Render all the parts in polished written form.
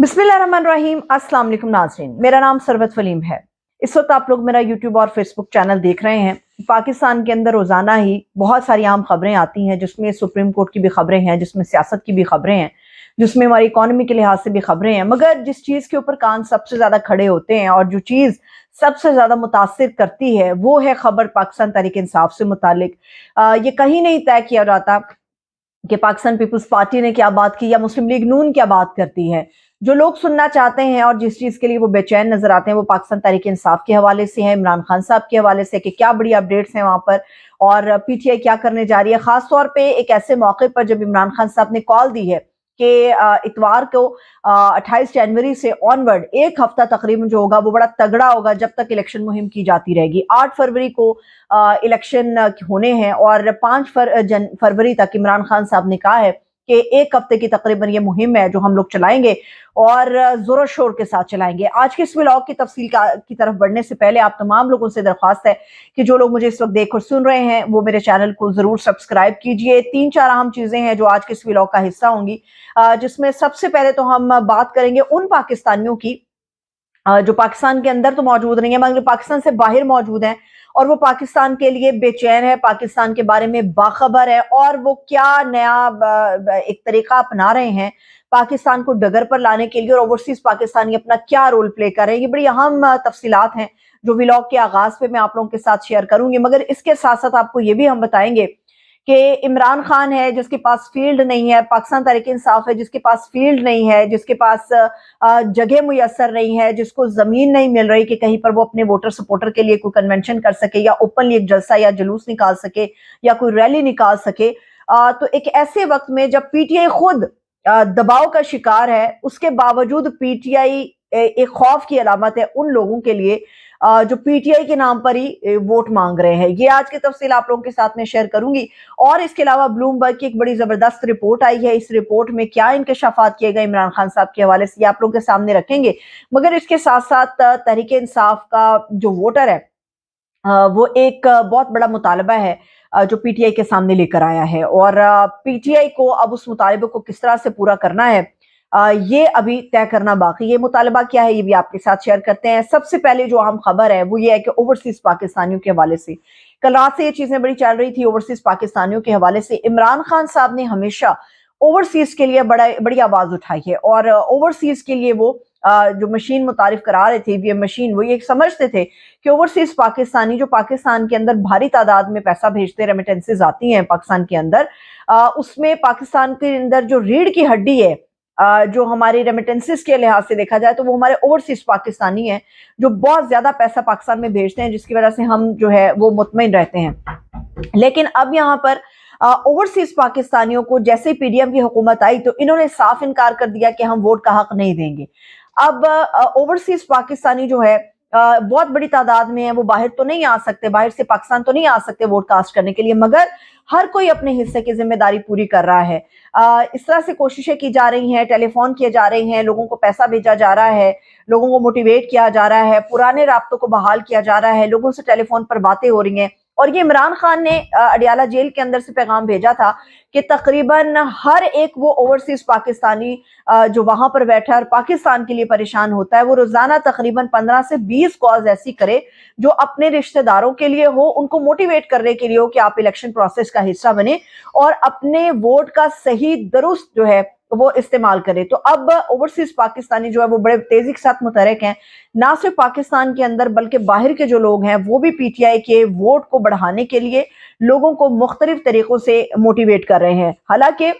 बिस्मिल्लाहिर्रहमानिर्रहीम। अस्सलाम वालेकुम नाज़रीन, मेरा नाम सरवत फलीम है। इस वक्त आप लोग मेरा यूट्यूब और फेसबुक चैनल देख रहे हैं। पाकिस्तान के अंदर रोज़ाना ही बहुत सारी आम खबरें आती हैं, जिसमें सुप्रीम कोर्ट की भी खबरें हैं, जिसमें सियासत की भी खबरें हैं, जिसमें हमारी इकॉनमी के लिहाज से भी खबरें हैं। मगर जिस चीज़ के ऊपर कान सबसे ज़्यादा खड़े होते हैं और जो चीज़ सबसे ज़्यादा मुतासिर करती है, वो है खबर पाकिस्तान तहरीक इंसाफ से मुतालिक। ये कहीं नहीं तय किया जाता कि पाकिस्तान पीपल्स पार्टी ने क्या बात की या मुस्लिम लीग नून क्या बात करती है। जो लोग सुनना चाहते हैं और जिस चीज़ के लिए वो बेचैन नजर आते हैं, वो पाकिस्तान तहरीक इंसाफ के हवाले से है, इमरान खान साहब के हवाले से कि क्या बड़ी अपडेट्स हैं वहां पर और पीटीआई क्या करने जा रही है। खास तौर पे एक ऐसे मौके पर जब इमरान खान साहब ने कॉल दी है कि इतवार को 28 जनवरी से ऑनवर्ड एक हफ्ता तकरीबन जो होगा वो बड़ा तगड़ा होगा, जब तक इलेक्शन मुहिम की जाती रहेगी। 8 फरवरी को इलेक्शन होने हैं और 5 फरवरी तक इमरान खान साहब ने कहा है कि एक हफ्ते की तकरीबन ये मुहिम है जो हम लोग चलाएंगे और जोर शोर के साथ चलाएंगे। आज के इस व्लॉग की तफसील की तरफ बढ़ने से पहले आप तमाम लोगों से दरख्वास्त है कि जो लोग मुझे इस वक्त देख और सुन रहे हैं वो मेरे चैनल को जरूर सब्सक्राइब कीजिए। 3-4 अहम चीजें हैं जो आज के इस व्लॉग का हिस्सा होंगी, जिसमें सबसे पहले तो हम बात करेंगे उन पाकिस्तानियों की जो पाकिस्तान के अंदर तो मौजूद नहीं है मगर पाकिस्तान से बाहर मौजूद हैं और वो पाकिस्तान के लिए बेचैन है, पाकिस्तान के बारे में बाखबर है और वो क्या नया एक तरीका अपना रहे हैं पाकिस्तान को डगर पर लाने के लिए और ओवरसीज पाकिस्तानी अपना क्या रोल प्ले कर रहे हैं। ये बड़ी अहम तफसीलात हैं जो व्लॉग के आगाज पे मैं आप लोगों के साथ शेयर करूंगी। मगर इसके साथ साथ आपको ये भी हम बताएंगे कि इमरान खान है जिसके पास फील्ड नहीं है, पाकिस्तान तहरीक इंसाफ है जिसके पास फील्ड नहीं है, जिसके पास जगह मुयसर नहीं है, जिसको जमीन नहीं मिल रही कि कहीं पर वो अपने वोटर सपोर्टर के लिए कोई कन्वेंशन कर सके या ओपनली एक जलसा या जुलूस निकाल सके या कोई रैली निकाल सके। तो एक ऐसे वक्त में जब पीटीआई खुद दबाव का शिकार है, उसके बावजूद पीटीआई एक खौफ की अलामत है उन लोगों के लिए जो पीटीआई के नाम पर ही वोट मांग रहे हैं। ये आज की तफसील आप लोगों के साथ में शेयर करूंगी। और इसके अलावा ब्लूमबर्ग की एक बड़ी जबरदस्त रिपोर्ट आई है, इस रिपोर्ट में क्या इंकशाफात किए गए इमरान खान साहब के हवाले से आप लोगों के सामने रखेंगे। मगर इसके साथ साथ तहरीक इंसाफ का जो वोटर है वो एक बहुत बड़ा मुतालबा है जो पीटीआई के सामने लेकर आया है और पीटीआई को अब उस मुतालबे को किस तरह से पूरा करना है ये अभी तय करना बाकी। ये मुतालबा क्या है ये भी आपके साथ शेयर करते हैं। सबसे पहले जो अहम खबर है वो ये है कि ओवरसीज पाकिस्तानियों के हवाले से कल रात से ये चीजें बड़ी चल रही थी। ओवरसीज पाकिस्तानियों के हवाले से इमरान खान साहब ने हमेशा ओवरसीज के लिए बड़ी आवाज उठाई है और ओवरसीज के लिए वो जो मशीन मुतारिफ करा रहे थे ईवीएम मशीन, वो ये समझते थे कि ओवरसीज पाकिस्तानी जो पाकिस्तान के अंदर भारी तादाद में पैसा भेजते, रेमिटेंसेज आती हैं पाकिस्तान के अंदर, उसमें पाकिस्तान के अंदर जो रीढ़ की हड्डी है जो हमारी रेमिटेंसेस के लिहाज से देखा जाए तो वो हमारे ओवरसीज पाकिस्तानी हैं जो बहुत ज्यादा पैसा पाकिस्तान में भेजते हैं, जिसकी वजह से हम जो है वो मुतमईन रहते हैं। लेकिन अब यहाँ पर ओवरसीज पाकिस्तानियों को जैसे पीडीएम की हुकूमत आई तो इन्होंने साफ इनकार कर दिया कि हम वोट का हक नहीं देंगे। अब ओवरसीज पाकिस्तानी जो है बहुत बड़ी तादाद में है, वो बाहर तो नहीं आ सकते, बाहर से पाकिस्तान तो नहीं आ सकते वोट कास्ट करने के लिए, मगर हर कोई अपने हिस्से की जिम्मेदारी पूरी कर रहा है। इस तरह से कोशिशें की जा रही हैं, टेलीफोन किए जा रहे हैं, लोगों को पैसा भेजा जा रहा है, लोगों को मोटिवेट किया जा रहा है, पुराने राब्तों को बहाल किया जा रहा है, लोगों से टेलीफोन पर बातें हो रही हैं। और ये इमरान खान ने अडियाला जेल के अंदर से पैगाम भेजा था कि तकरीबन हर एक वो ओवरसीज पाकिस्तानी जो वहां पर बैठा है और पाकिस्तान के लिए परेशान होता है, वो रोजाना तकरीबन 15 से 20 कॉल्स ऐसी करे जो अपने रिश्तेदारों के लिए हो, उनको मोटिवेट करने के लिए हो कि आप इलेक्शन प्रोसेस का हिस्सा बने और अपने वोट का सही दुरुस्त जो है वो इस्तेमाल करे। तो अब ओवरसीज पाकिस्तानी जो है वो बड़े तेजी के साथ मुतहरक हैं, ना सिर्फ पाकिस्तान के अंदर बल्कि बाहर के जो लोग हैं वो भी पीटीआई के वोट को बढ़ाने के लिए लोगों को मुख्तलिफ तरीकों से मोटिवेट कर रहे हैं। हालांकि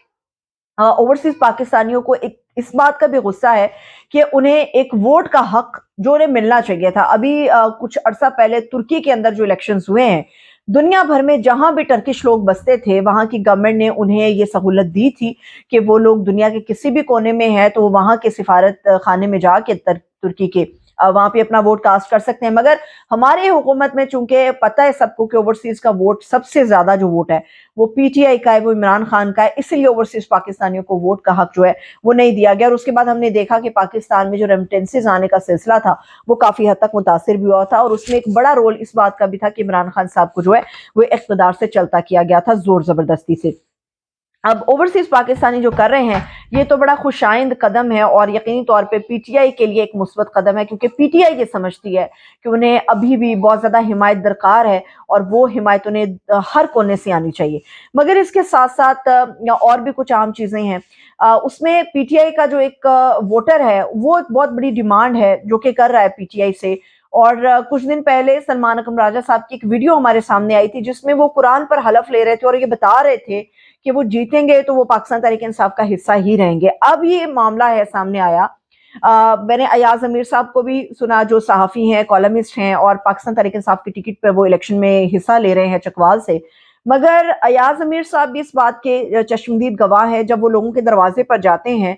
ओवरसीज पाकिस्तानियों को एक इस बात का भी गुस्सा है कि उन्हें एक वोट का हक जो उन्हें मिलना चाहिए था। अभी कुछ अरसा पहले तुर्की के अंदर जो इलेक्शंस हुए हैं, दुनिया भर में जहां भी टर्किश लोग बसते थे वहां की गवर्नमेंट ने उन्हें ये सहूलत दी थी कि वो लोग दुनिया के किसी भी कोने में है तो वो वहां के सिफारत खाने में जाके तुर्की के वहां पे अपना वोट कास्ट कर सकते हैं। मगर हमारे हुकूमत में चूंकि पता है सबको कि ओवरसीज का वोट सबसे ज्यादा जो वोट है वो पीटीआई का है, वो इमरान खान का है, इसलिए ओवरसीज पाकिस्तानियों को वोट का हक जो है वो नहीं दिया गया। और उसके बाद हमने देखा कि पाकिस्तान में जो रेमिटेंसेज आने का सिलसिला था वो काफी हद तक मुतासिर भी हुआ था और उसमें एक बड़ा रोल इस बात का भी था कि इमरान खान साहब को जो है वो इख्तिदार से चलता किया गया था जोर जबरदस्ती से। اب اوورسیز پاکستانی جو کر رہے ہیں یہ تو بڑا خوشائند قدم ہے اور یقینی طور پہ پی ٹی آئی کے لیے ایک مثبت قدم ہے، کیونکہ پی ٹی آئی یہ سمجھتی ہے کہ انہیں ابھی بھی بہت زیادہ حمایت درکار ہے اور وہ حمایت انہیں ہر کونے سے آنی چاہیے۔ مگر اس کے ساتھ ساتھ اور بھی کچھ عام چیزیں ہیں۔ اس میں پی ٹی آئی کا جو ایک ووٹر ہے وہ ایک بہت بڑی ڈیمانڈ ہے جو کہ کر رہا ہے پی ٹی آئی سے، اور کچھ دن پہلے سلمان اکرم راجہ صاحب کی ایک ویڈیو ہمارے سامنے آئی تھی جس میں وہ قرآن پر حلف لے رہے تھے اور یہ بتا رہے تھے کہ وہ جیتیں گے تو وہ پاکستان تحریک انصاف کا حصہ ہی رہیں گے۔ اب یہ معاملہ ہے سامنے آیا، میں نے ایاز امیر صاحب کو بھی سنا جو صحافی ہیں، کالمسٹ ہیں اور پاکستان تحریک انصاف کی ٹکٹ پہ وہ الیکشن میں حصہ لے رہے ہیں چکوال سے، مگر ایاز امیر صاحب بھی اس بات کے چشمدید گواہ ہے جب وہ لوگوں کے دروازے پر جاتے ہیں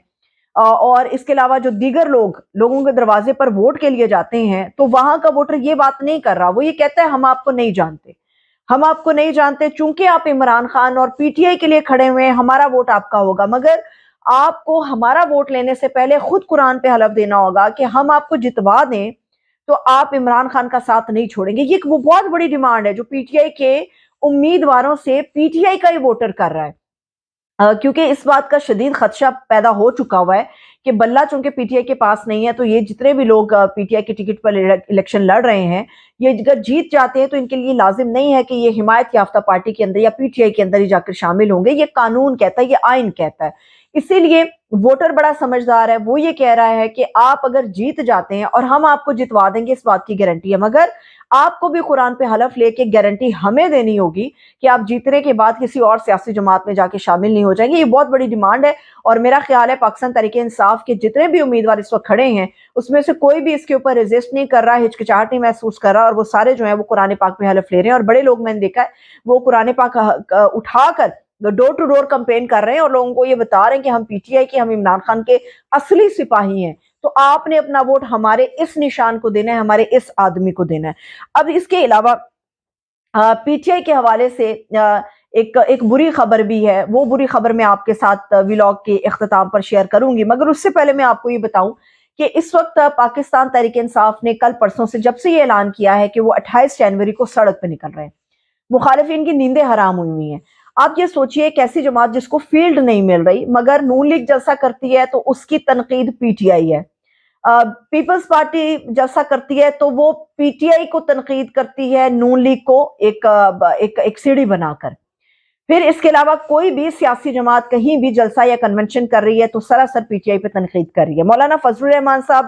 اور اس کے علاوہ جو دیگر لوگوں کے دروازے پر ووٹ کے لیے جاتے ہیں تو وہاں کا ووٹر یہ بات نہیں کر رہا، وہ یہ کہتا ہے ہم آپ کو نہیں جانتے، ہم آپ کو نہیں جانتے، چونکہ آپ عمران خان اور پی ٹی آئی کے لیے کھڑے ہوئے ہیں ہمارا ووٹ آپ کا ہوگا، مگر آپ کو ہمارا ووٹ لینے سے پہلے خود قرآن پہ حلف دینا ہوگا کہ ہم آپ کو جتوا دیں تو آپ عمران خان کا ساتھ نہیں چھوڑیں گے۔ یہ وہ بہت بڑی ڈیمانڈ ہے جو پی ٹی آئی کے امیدواروں سے پی ٹی آئی کا ہی ووٹر کر رہا ہے، کیونکہ اس بات کا شدید خدشہ پیدا ہو چکا ہوا ہے کہ بلہ چونکہ پی ٹی آئی کے پاس نہیں ہے تو یہ جتنے بھی لوگ پی ٹی آئی کی ٹکٹ پر الیکشن لڑ رہے ہیں یہ اگر جیت جاتے ہیں تو ان کے لیے لازم نہیں ہے کہ یہ حمایت یافتہ پارٹی کے اندر یا پی ٹی آئی کے اندر ہی جا کر شامل ہوں گے، یہ قانون کہتا ہے، یہ آئین کہتا ہے۔ اسی لیے ووٹر بڑا سمجھدار ہے، وہ یہ کہہ رہا ہے کہ آپ اگر جیت جاتے ہیں اور ہم آپ کو جتوا دیں گے اس بات کی گارنٹی ہے، مگر آپ کو بھی قرآن پہ حلف لے کے گارنٹی ہمیں دینی ہوگی کہ آپ جیتنے کے بعد کسی اور سیاسی جماعت میں جا کے شامل نہیں ہو جائیں گے۔ یہ بہت بڑی ڈیمانڈ ہے اور میرا خیال ہے پاکستان تحریک انصاف کے جتنے بھی امیدوار اس وقت کھڑے ہیں اس میں سے کوئی بھی اس کے اوپر ریزسٹ نہیں کر رہا، ہچکچاہٹ نہیں محسوس کر رہا، اور وہ سارے جو ہیں وہ قرآن پاک پہ حلف لے رہے ہیں، اور بڑے لوگ میں نے دیکھا ہے وہ قرآن پاک اٹھا کر ڈور ٹو ڈور کمپین کر رہے ہیں اور لوگوں کو یہ بتا رہے ہیں کہ ہم پی ٹی آئی کے، ہم عمران خان کے اصلی سپاہی ہیں، تو آپ نے اپنا ووٹ ہمارے اس نشان کو دینا ہے، ہمارے اس آدمی کو دینا ہے۔ اب اس کے علاوہ پی ٹی آئی کے حوالے سے ایک بری خبر بھی ہے، وہ بری خبر میں آپ کے ساتھ ویلاگ کے اختتام پر شیئر کروں گی، مگر اس سے پہلے میں آپ کو یہ بتاؤں کہ اس وقت پاکستان تحریک انصاف نے کل پرسوں سے جب سے یہ اعلان کیا ہے کہ وہ 28 جنوری کو سڑک پہ نکل رہے ہیں، مخالفین کی نیندیں حرام ہوئی ہیں۔ آپ یہ سوچئے ایک ایسی جماعت جس کو فیلڈ نہیں مل رہی مگر نون لیگ جلسہ کرتی ہے تو اس کی تنقید پی ٹی آئی ہے، پیپلز پارٹی جلسہ کرتی ہے تو وہ پی ٹی آئی کو تنقید کرتی ہے، نون لیگ کو ایک سیڑھی بنا کر۔ پھر اس کے علاوہ کوئی بھی سیاسی جماعت کہیں بھی جلسہ یا کنونشن کر رہی ہے تو سراسر پی ٹی آئی پہ تنقید کر رہی ہے۔ مولانا فضل الرحمان صاحب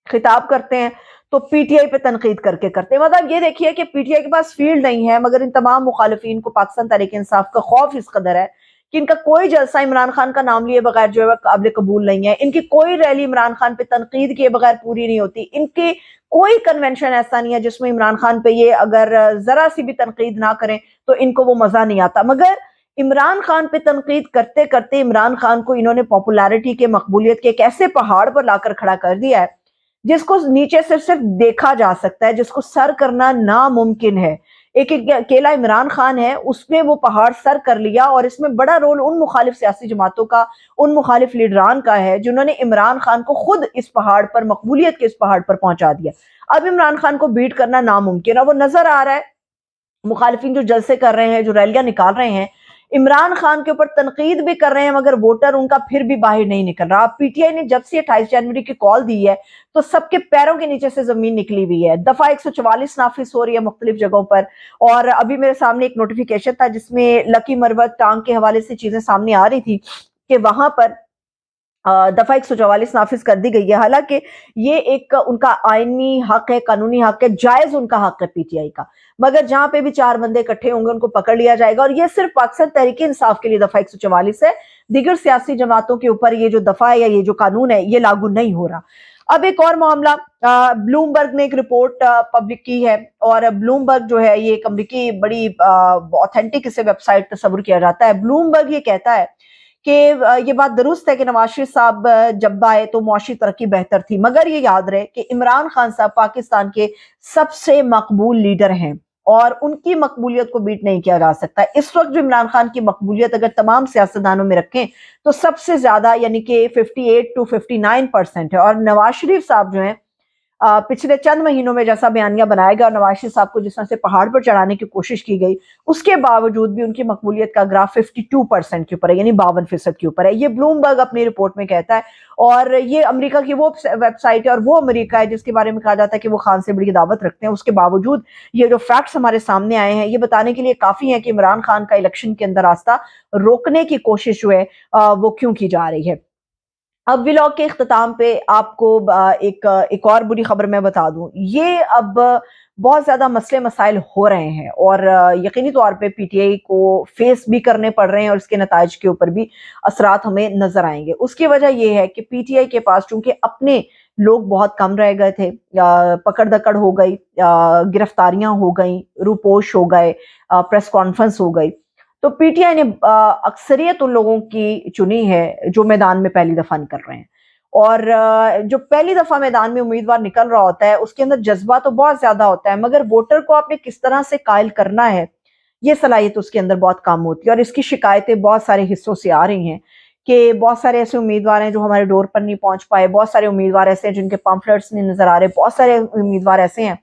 خطاب کرتے ہیں تو پی ٹی آئی پہ تنقید کر کے کرتے ہیں، مطلب یہ دیکھیے کہ پی ٹی آئی کے پاس فیلڈ نہیں ہے مگر ان تمام مخالفین کو پاکستان تحریک انصاف کا خوف اس قدر ہے کہ ان کا کوئی جلسہ عمران خان کا نام لیے بغیر جو ہے قابل قبول نہیں ہے، ان کی کوئی ریلی عمران خان پہ تنقید کیے بغیر پوری نہیں ہوتی، ان کی کوئی کنونشن ایسا نہیں ہے جس میں عمران خان پہ یہ اگر ذرا سی بھی تنقید نہ کریں تو ان کو وہ مزہ نہیں آتا، مگر عمران خان پہ تنقید کرتے کرتے عمران خان کو انہوں نے پاپولیرٹی کے، مقبولیت کے ایک ایسے پہاڑ پر لا کر کھڑا کر دیا ہے جس کو نیچے سے صرف دیکھا جا سکتا ہے، جس کو سر کرنا ناممکن ہے۔ ایک اکیلا عمران خان ہے، اس نے وہ پہاڑ سر کر لیا، اور اس میں بڑا رول ان مخالف سیاسی جماعتوں کا، ان مخالف لیڈران کا ہے جنہوں نے عمران خان کو خود اس پہاڑ پر، مقبولیت کے اس پہاڑ پر پہنچا دیا۔ اب عمران خان کو بیٹ کرنا ناممکن ہے، وہ نظر آ رہا ہے۔ مخالفین جو جلسے کر رہے ہیں، جو ریلیاں نکال رہے ہیں، عمران خان کے اوپر تنقید بھی کر رہے ہیں مگر ووٹر ان کا پھر بھی باہر نہیں نکل رہا۔ پی ٹی آئی نے جب سے 28 جنوری کی کال دی ہے تو سب کے پیروں کے نیچے سے زمین نکلی ہوئی ہے، دفعہ 144 نافذ ہو رہی ہے مختلف جگہوں پر، اور ابھی میرے سامنے ایک نوٹیفیکیشن تھا جس میں لکی مروت ٹانگ کے حوالے سے چیزیں سامنے آ رہی تھی کہ وہاں پر دفعہ 144 نافذ کر دی گئی ہے، حالانکہ یہ ایک ان کا آئینی حق ہے، قانونی حق ہے، جائز ان کا حق ہے پی ٹی آئی کا، مگر جہاں پہ بھی 4 بندے اکٹھے ہوں گے ان کو پکڑ لیا جائے گا، اور یہ صرف پاکستان تحریک انصاف کے لیے دفعہ 144 ہے، دیگر سیاسی جماعتوں کے اوپر یہ جو دفعہ ہے یا یہ جو قانون ہے یہ لاگو نہیں ہو رہا۔ اب ایک اور معاملہ، بلومبرگ نے ایک رپورٹ پبلک کی ہے، اور بلومبرگ جو ہے یہ ایک امریکی بڑی آتھینٹک اسے ویب سائٹ تصور کیا جاتا ہے۔ بلومبرگ یہ کہتا ہے کہ یہ بات درست ہے کہ نواز شریف صاحب جب آئے تو معاشی ترقی بہتر تھی، مگر یہ یاد رہے کہ عمران خان صاحب پاکستان کے سب سے مقبول لیڈر ہیں اور ان کی مقبولیت کو بیٹ نہیں کیا جا سکتا۔ اس وقت جو عمران خان کی مقبولیت اگر تمام سیاستدانوں میں رکھیں تو سب سے زیادہ یعنی کہ 58 to 59% ہے، اور نواز شریف صاحب جو ہیں पिछले चंद महीनों में जैसा बयानिया बनाया गया और नवाज शरीफ साहब को जिस तरह से पहाड़ पर चढ़ाने की कोशिश की गई, उसके बावजूद भी उनकी मकबूलियत का ग्राफ 52% के ऊपर है, यानी 52% के ऊपर है। ये ब्लूमबर्ग अपनी रिपोर्ट में कहता है, और ये अमेरिका की वो वेबसाइट है और वो अमेरिका है जिसके बारे में कहा जाता है कि वो खान से बड़ी दावत रखते हैं। उसके बावजूद ये जो फैक्ट्स हमारे सामने आए हैं, ये बताने के लिए काफी है कि इमरान खान का इलेक्शन के अंदर रास्ता रोकने की कोशिश जो है वो क्यों की जा रही है। अब व्लॉग के इख्तिताम पे आपको एक और बुरी खबर मैं बता दूं। ये अब बहुत ज़्यादा मसले मसाइल हो रहे हैं और यकीनी तौर पे पीटीआई को फेस भी करने पड़ रहे हैं और इसके नताइज के ऊपर भी असरात हमें नजर आएंगे। उसकी वजह यह है कि पीटीआई के पास चूंकि अपने लोग बहुत कम रह गए थे, पकड़ दकड़ हो गई, गिरफ्तारियां हो गई, रूपोश हो गए, प्रेस कॉन्फ्रेंस हो गई, तो पीटीआई ने अक्सरियत उन लोगों की चुनी है जो मैदान में पहली दफा निकल रहे हैं। और जो पहली दफा मैदान में उम्मीदवार निकल रहा होता है उसके अंदर जज्बा तो बहुत ज्यादा होता है, मगर वोटर को आपने किस तरह से कायल करना है, ये सलाहियत उसके अंदर बहुत कम होती है। और इसकी शिकायतें बहुत सारे हिस्सों से आ रही हैं कि बहुत सारे ऐसे उम्मीदवार हैं जो हमारे डोर पर नहीं पहुंच पाए, बहुत सारे उम्मीदवार ऐसे हैं जिनके पम्फलेट्स नहीं नजर आ रहे, बहुत सारे उम्मीदवार ऐसे हैं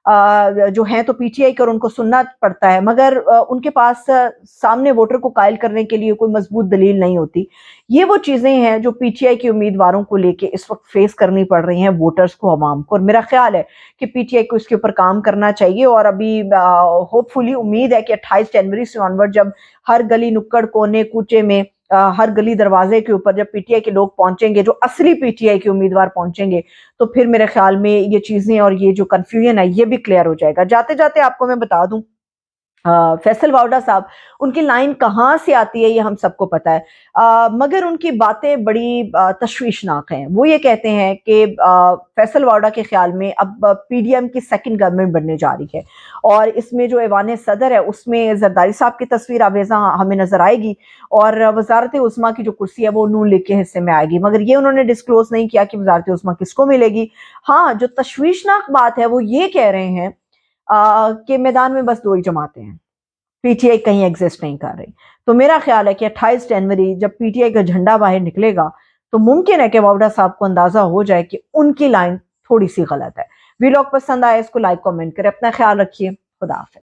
जो हैं तो पीटीआई का और उनको सुनना पड़ता है, मगर उनके पास सामने वोटर को कायल करने के लिए कोई मजबूत दलील नहीं होती। ये वो चीजें हैं जो पीटीआई के उम्मीदवारों को लेके इस वक्त फेस करनी पड़ रही हैं वोटर्स को, अवाम को। और मेरा ख्याल है कि पीटीआई को इसके ऊपर काम करना चाहिए। और अभी होपफुली उम्मीद है कि 28 जनवरी से ऑनवर्ड जब हर गली नुक्कड़ कोने कूचे में हर गली दरवाजे के ऊपर जब पीटीआई के लोग पहुंचेंगे, जो असली पीटीआई के उम्मीदवार पहुंचेंगे, तो फिर मेरे ख्याल में ये चीजें और ये जो कंफ्यूजन है ये भी क्लियर हो जाएगा। जाते जाते आपको मैं बता दूं, फैसल वावड़ा साहब, उनकी लाइन कहाँ से आती है ये हम सबको पता है, मगर उनकी बातें बड़ी तशवीशनाक हैं। वो ये कहते हैं कि फैसल वावड़ा के ख्याल में अब पीडीएम की सेकंड गवर्नमेंट बनने जा रही है और इसमें जो ऐवान सदर है उसमें जरदारी साहब की तस्वीर आवेजा हमें नजर आएगी और वजारत उस्मा की जो कुर्सी है वो नून लीग के हिस्से में आएगी, मगर ये उन्होंने डिस्क्लोज नहीं किया कि वजारत उस्मा किसको मिलेगी। हाँ, जो तशवीशनाक बात है वो ये कह रहे हैं कि मैदान में बस दो ही जमातें हैं, पीटीआई कहीं एग्जिस्ट नहीं कर रही। तो मेरा ख्याल है कि 28 जनवरी जब पीटीआई का झंडा बाहर निकलेगा तो मुमकिन है कि वावड़ा साहब को अंदाजा हो जाए कि उनकी लाइन थोड़ी सी गलत है। वीलॉग पसंद आए इसको लाइक कमेंट करें, अपना ख्याल रखिए, खुदा हाफिज़।